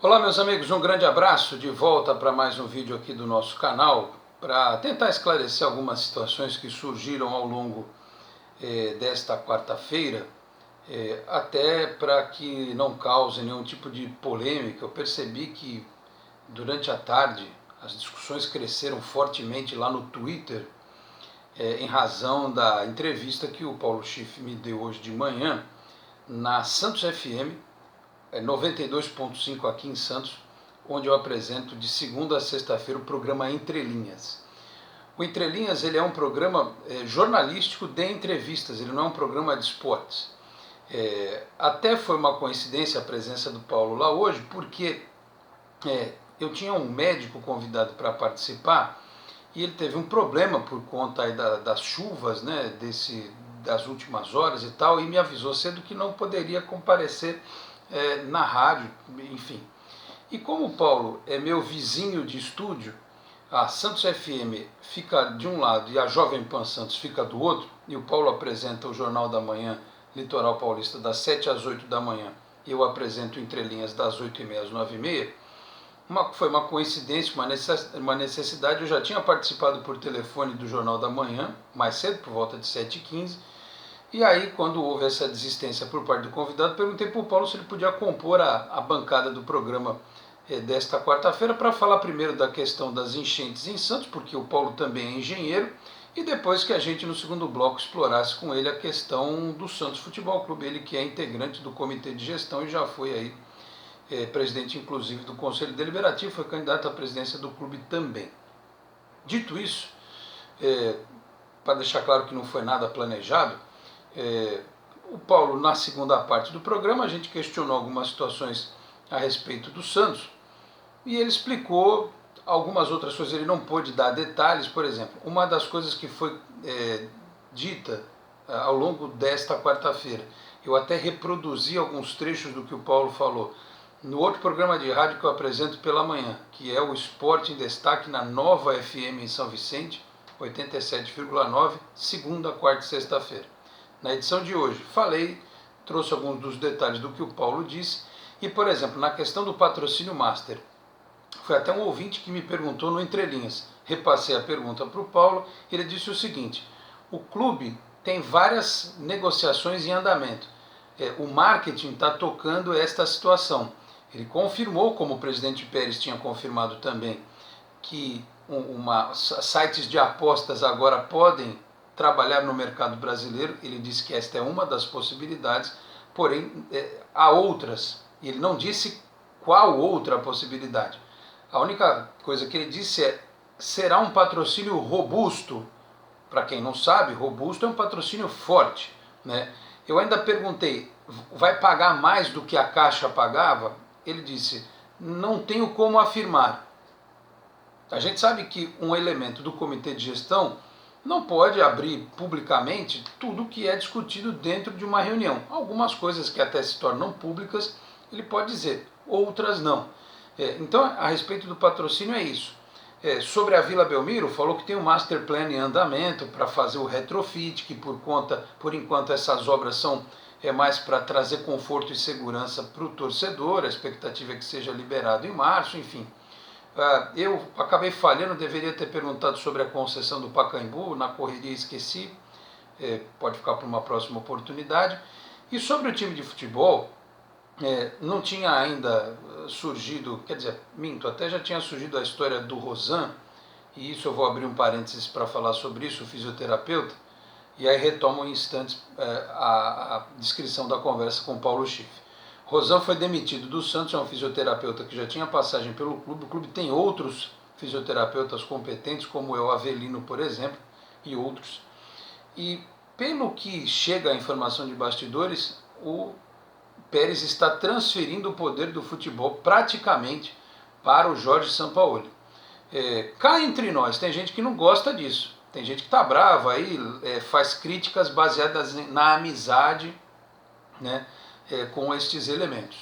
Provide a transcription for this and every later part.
Olá meus amigos, um grande abraço, de volta para mais um vídeo aqui do nosso canal para tentar esclarecer algumas situações que surgiram ao longo desta quarta-feira, até para que não cause nenhum tipo de polêmica. Eu percebi que durante a tarde as discussões cresceram fortemente lá no Twitter, em razão da entrevista que o Paulo Schiff me deu hoje de manhã na Santos FM, 92.5 aqui em Santos, onde eu apresento de segunda a sexta-feira o programa Entre Linhas. O Entre Linhas ele é um programa jornalístico de entrevistas, ele não é um programa de esportes. Até foi uma coincidência a presença do Paulo lá hoje, porque eu tinha um médico convidado para participar e ele teve um problema por conta aí das chuvas, né, das últimas horas e tal, e me avisou cedo que não poderia comparecer na rádio, enfim. E como o Paulo é meu vizinho de estúdio, a Santos FM fica de um lado e a Jovem Pan Santos fica do outro, e o Paulo apresenta o Jornal da Manhã Litoral Paulista das 7 às 8 da manhã, e eu apresento Entre Linhas das 8h30 às 9h30, foi uma coincidência, uma necessidade. Eu já tinha participado por telefone do Jornal da Manhã, mais cedo, por volta de 7h15, e aí, quando houve essa desistência por parte do convidado, perguntei para o Paulo se ele podia compor a bancada do programa desta quarta-feira para falar primeiro da questão das enchentes em Santos, porque o Paulo também é engenheiro, e depois que a gente no segundo bloco explorasse com ele a questão do Santos Futebol Clube, ele que é integrante do comitê de gestão e já foi aí presidente inclusive do Conselho Deliberativo, foi candidato à presidência do clube também. Dito isso, para deixar claro que não foi nada planejado, o Paulo, na segunda parte do programa, a gente questionou algumas situações a respeito do Santos e ele explicou algumas outras coisas. Ele não pôde dar detalhes. Por exemplo, uma das coisas que foi dita ao longo desta quarta-feira, eu até reproduzi alguns trechos do que o Paulo falou no outro programa de rádio que eu apresento pela manhã, que é o Esporte em Destaque na Nova FM em São Vicente, 87,9, segunda, quarta e sexta-feira. Na edição de hoje, trouxe alguns dos detalhes do que o Paulo disse, e, por exemplo, na questão do patrocínio Master, foi até um ouvinte que me perguntou no Entre Linhas, repassei a pergunta para o Paulo, ele disse o seguinte: o clube tem várias negociações em andamento, o marketing está tocando esta situação. Ele confirmou, como o presidente Pérez tinha confirmado também, que sites de apostas agora podem trabalhar no mercado brasileiro. Ele disse que esta é uma das possibilidades, porém há outras. Ele não disse qual outra possibilidade. A única coisa que ele disse será um patrocínio robusto. Para quem não sabe, robusto é um patrocínio forte, né? Eu ainda perguntei, vai pagar mais do que a Caixa pagava? Ele disse, não tenho como afirmar. A gente sabe que um elemento do comitê de gestão não pode abrir publicamente tudo que é discutido dentro de uma reunião. Algumas coisas que até se tornam públicas ele pode dizer, outras não. Então, a respeito do patrocínio é isso. Sobre a Vila Belmiro, falou que tem um master plan em andamento para fazer o retrofit, que por enquanto essas obras são mais para trazer conforto e segurança para o torcedor, a expectativa é que seja liberado em março, enfim. Eu acabei falhando, deveria ter perguntado sobre a concessão do Pacaembu, na correria esqueci, pode ficar para uma próxima oportunidade. E sobre o time de futebol, não tinha ainda surgido, quer dizer, minto, até já tinha surgido a história do Rosan, e isso eu vou abrir um parênteses para falar sobre isso, o fisioterapeuta, e aí retomo em instantes a descrição da conversa com o Paulo Schiff. Rosan foi demitido do Santos, é um fisioterapeuta que já tinha passagem pelo clube. O clube tem outros fisioterapeutas competentes, como é o Avelino, por exemplo, e outros. E pelo que chega a informação de bastidores, o Pérez está transferindo o poder do futebol praticamente para o Jorge Sampaoli. Cá entre nós, tem gente que não gosta disso. Tem gente que está brava aí, faz críticas baseadas na amizade, né, com estes elementos.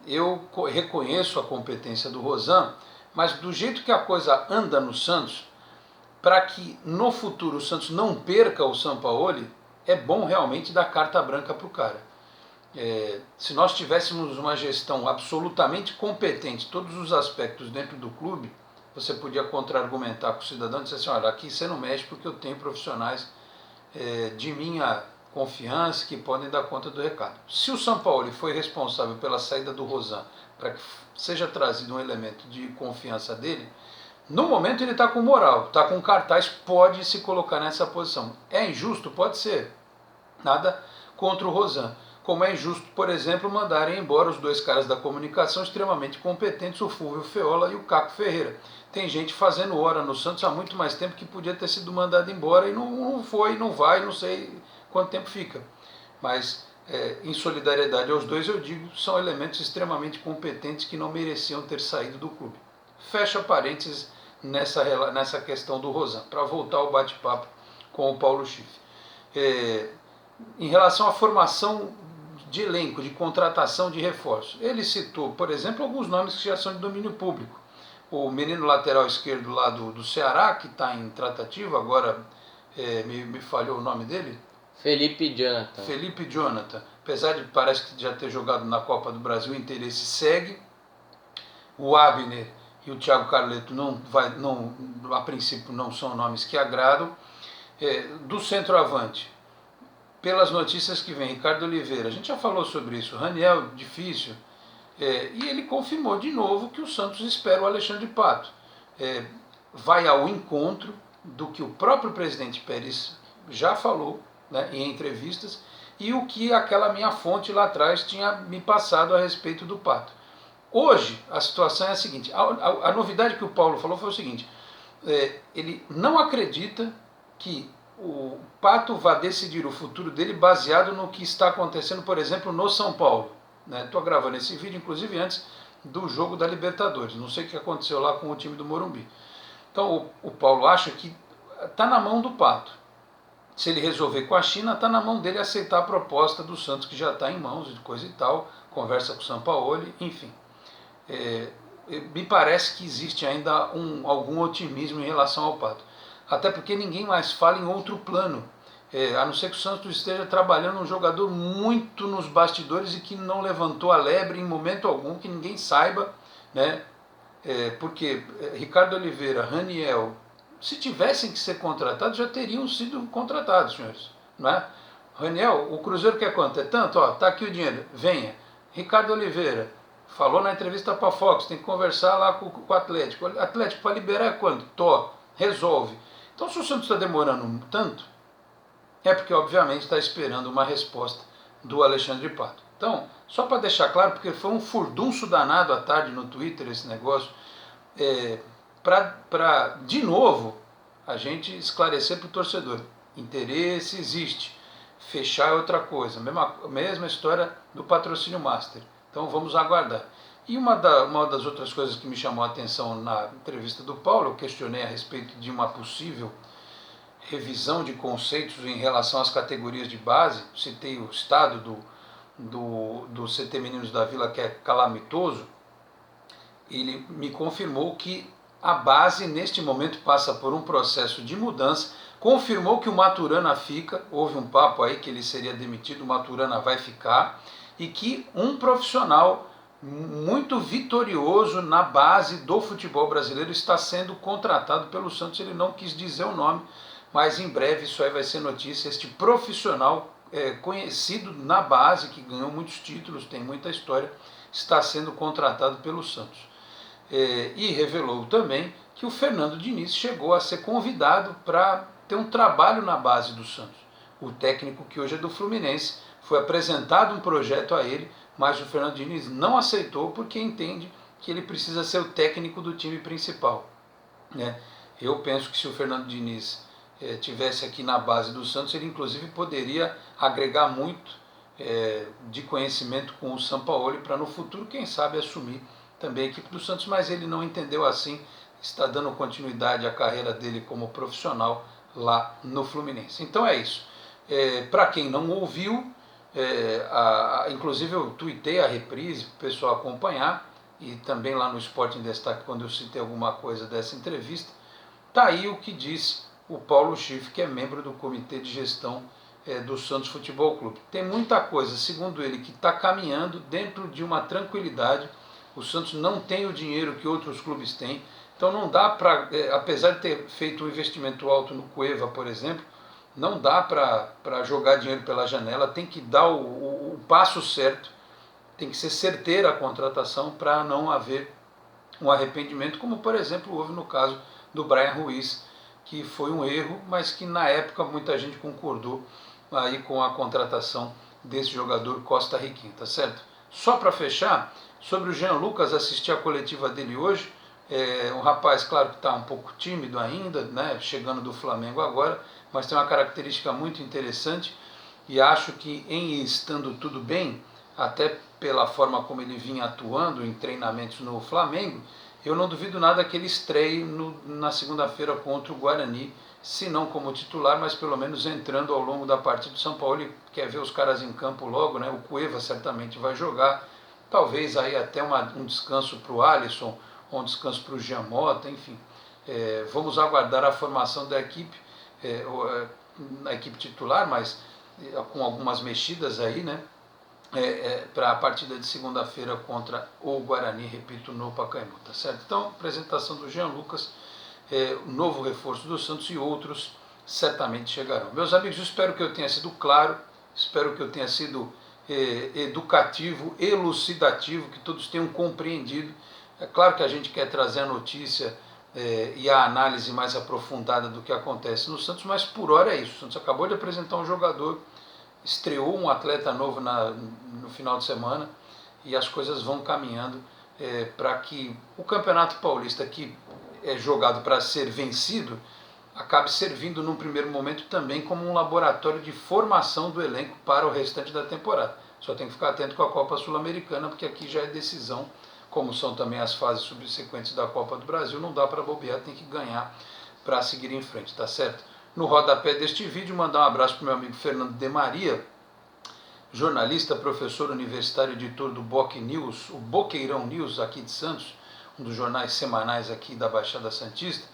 Eu reconheço a competência do Rosan, mas do jeito que a coisa anda no Santos, para que no futuro o Santos não perca o Sampaoli, é bom realmente dar carta branca para o cara. Se nós tivéssemos uma gestão absolutamente competente, todos os aspectos dentro do clube, você podia contra-argumentar com o cidadão e dizer assim, olha, aqui você não mexe porque eu tenho profissionais de minha confiança que podem dar conta do recado. Se o Sampaoli foi responsável pela saída do Rosan para que seja trazido um elemento de confiança dele, no momento ele está com moral, está com cartaz, pode se colocar nessa posição. É injusto? Pode ser. Nada contra o Rosan. Como é injusto, por exemplo, mandarem embora os dois caras da comunicação extremamente competentes, o Fúvio Feola e o Caco Ferreira. Tem gente fazendo hora no Santos há muito mais tempo que podia ter sido mandado embora e não foi, não vai, não sei quanto tempo fica. Mas, em solidariedade aos dois, eu digo, são elementos extremamente competentes que não mereciam ter saído do clube. Fecha parênteses nessa questão do Rosan, para voltar ao bate-papo com o Paulo Schiff. Em relação à formação de elenco, de contratação de reforço, ele citou, por exemplo, alguns nomes que já são de domínio público. O menino lateral esquerdo lá do Ceará, que está em tratativa, agora me falhou o nome dele. Felipe Jonathan. Felipe Jonathan. Apesar de parece que já ter jogado na Copa do Brasil, o interesse segue. O Abner e o Thiago Carleto a princípio não são nomes que agradam. Do centroavante, pelas notícias que vem, Ricardo Oliveira, a gente já falou sobre isso, Raniel, difícil, e ele confirmou de novo que o Santos espera o Alexandre Pato. Vai ao encontro do que o próprio presidente Pérez já falou, né, em entrevistas, e o que aquela minha fonte lá atrás tinha me passado a respeito do Pato. Hoje, a situação é a seguinte, a novidade que o Paulo falou foi o seguinte, ele não acredita que o Pato vai decidir o futuro dele baseado no que está acontecendo, por exemplo, no São Paulo. Estou gravando esse vídeo, inclusive, antes do jogo da Libertadores. Não sei o que aconteceu lá com o time do Morumbi. Então, o Paulo acha que está na mão do Pato. Se ele resolver com a China, está na mão dele aceitar a proposta do Santos, que já está em mãos, de coisa e tal, conversa com o Sampaoli, enfim. Me parece que existe ainda algum otimismo em relação ao Pato. Até porque ninguém mais fala em outro plano, a não ser que o Santos esteja trabalhando um jogador muito nos bastidores e que não levantou a lebre em momento algum, que ninguém saiba, né? Porque Ricardo Oliveira, Raniel, se tivessem que ser contratados, já teriam sido contratados, senhores. Não é? Raniel, o Cruzeiro quer quanto? É tanto? Tá aqui o dinheiro, venha. Ricardo Oliveira, falou na entrevista para a Fox, tem que conversar lá com o Atlético. Atlético, para liberar é quanto? Resolve. Então, se o Santos está demorando tanto, é porque, obviamente, está esperando uma resposta do Alexandre Pato. Então, só para deixar claro, porque foi um furdunço danado à tarde no Twitter esse negócio, para, de novo, a gente esclarecer para o torcedor. Interesse existe, fechar é outra coisa. Mesma história do patrocínio master. Então, vamos aguardar. E uma das outras coisas que me chamou a atenção na entrevista do Paulo, eu questionei a respeito de uma possível revisão de conceitos em relação às categorias de base, citei o estado do CT Meninos da Vila, que é calamitoso. Ele me confirmou que a base neste momento passa por um processo de mudança, confirmou que o Maturana fica, houve um papo aí que ele seria demitido, o Maturana vai ficar, e que um profissional muito vitorioso na base do futebol brasileiro está sendo contratado pelo Santos. Ele não quis dizer o nome, mas em breve isso aí vai ser notícia. Este profissional conhecido na base, que ganhou muitos títulos, tem muita história, está sendo contratado pelo Santos. E revelou também que o Fernando Diniz chegou a ser convidado para ter um trabalho na base do Santos. O técnico que hoje é do Fluminense, foi apresentado um projeto a ele, mas o Fernando Diniz não aceitou porque entende que ele precisa ser o técnico do time principal. Eu penso que se o Fernando Diniz tivesse aqui na base do Santos, ele inclusive poderia agregar muito de conhecimento com o Sampaoli para no futuro, quem sabe, assumir também a equipe do Santos, mas ele não entendeu assim, está dando continuidade à carreira dele como profissional lá no Fluminense. Então é isso. Para quem não ouviu, inclusive eu tuitei a reprise para o pessoal acompanhar, e também lá no Esporte em Destaque, quando eu citei alguma coisa dessa entrevista, está aí o que disse o Paulo Schiff, que é membro do Comitê de Gestão do Santos Futebol Clube. Tem muita coisa, segundo ele, que está caminhando dentro de uma tranquilidade. O Santos não tem o dinheiro que outros clubes têm, então não dá para, apesar de ter feito um investimento alto no Cueva, por exemplo, não dá para jogar dinheiro pela janela, tem que dar o passo certo, tem que ser certeira a contratação para não haver um arrependimento, como por exemplo houve no caso do Brian Ruiz, que foi um erro, mas que na época muita gente concordou aí com a contratação desse jogador costarriquenho, tá certo? Só para fechar, sobre o Jean Lucas, assisti a coletiva dele hoje, um rapaz, claro que está um pouco tímido ainda, né, chegando do Flamengo agora, mas tem uma característica muito interessante e acho que em estando tudo bem, até pela forma como ele vinha atuando em treinamentos no Flamengo, eu não duvido nada que ele estreie na segunda-feira contra o Guarani, se não como titular, mas pelo menos entrando ao longo da partida do São Paulo. Ele quer ver os caras em campo logo, né? O Cueva certamente vai jogar, talvez aí até um descanso para o Alisson, ou um descanso para o Jean Mota, enfim. Vamos aguardar a formação da equipe, na equipe titular, mas com algumas mexidas aí, né? Para a partida de segunda-feira contra o Guarani, repito, no Pacaembu, tá certo? Então, apresentação do Jean Lucas, novo reforço do Santos e outros certamente chegarão. Meus amigos, eu espero que eu tenha sido claro, espero que eu tenha sido educativo, elucidativo, que todos tenham compreendido. É claro que a gente quer trazer a notícia e a análise mais aprofundada do que acontece no Santos, mas por hora é isso. O Santos acabou de apresentar um jogador, estreou um atleta novo no final de semana e as coisas vão caminhando para que o Campeonato Paulista, que é jogado para ser vencido, acabe servindo num primeiro momento também como um laboratório de formação do elenco para o restante da temporada. Só tem que ficar atento com a Copa Sul-Americana, porque aqui já é decisão, como são também as fases subsequentes da Copa do Brasil, não dá para bobear, tem que ganhar para seguir em frente, tá certo? No rodapé deste vídeo, mandar um abraço para o meu amigo Fernando de Maria, jornalista, professor universitário, editor do Boc News, o Boqueirão News aqui de Santos, um dos jornais semanais aqui da Baixada Santista,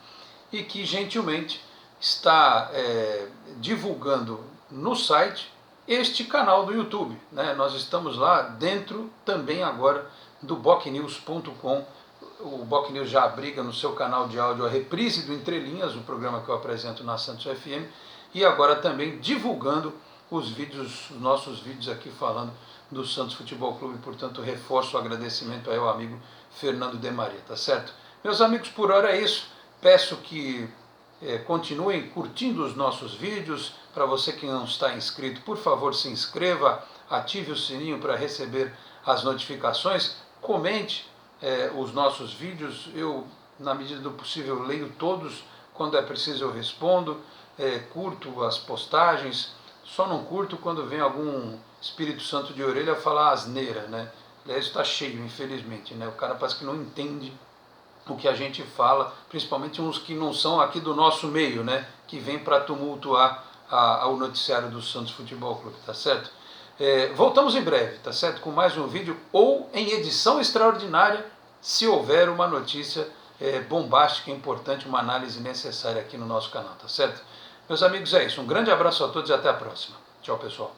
e que gentilmente está divulgando no site este canal do YouTube, né? Nós estamos lá dentro também agora do bocnews.com. O Boc News já abriga no seu canal de áudio a reprise do Entre Linhas, o programa que eu apresento na Santos FM, e agora também divulgando os nossos vídeos aqui falando do Santos Futebol Clube. Portanto, reforço o agradecimento ao amigo Fernando de Maria, tá certo? Meus amigos, por hora é isso. Peço que continuem curtindo os nossos vídeos. Para você que não está inscrito, por favor, se inscreva, ative o sininho para receber as notificações, comente os nossos vídeos. Eu, na medida do possível, leio todos, quando é preciso eu respondo, curto as postagens, só não curto quando vem algum Espírito Santo de orelha falar asneira, né? Aliás, está cheio, infelizmente, né? O cara parece que não entende o que a gente fala, principalmente uns que não são aqui do nosso meio, né? Que vem para tumultuar o noticiário do Santos Futebol Clube, tá certo? Voltamos em breve, tá certo? Com mais um vídeo ou em edição extraordinária, se houver uma notícia bombástica, importante, uma análise necessária aqui no nosso canal, tá certo? Meus amigos, é isso. Um grande abraço a todos e até a próxima. Tchau, pessoal.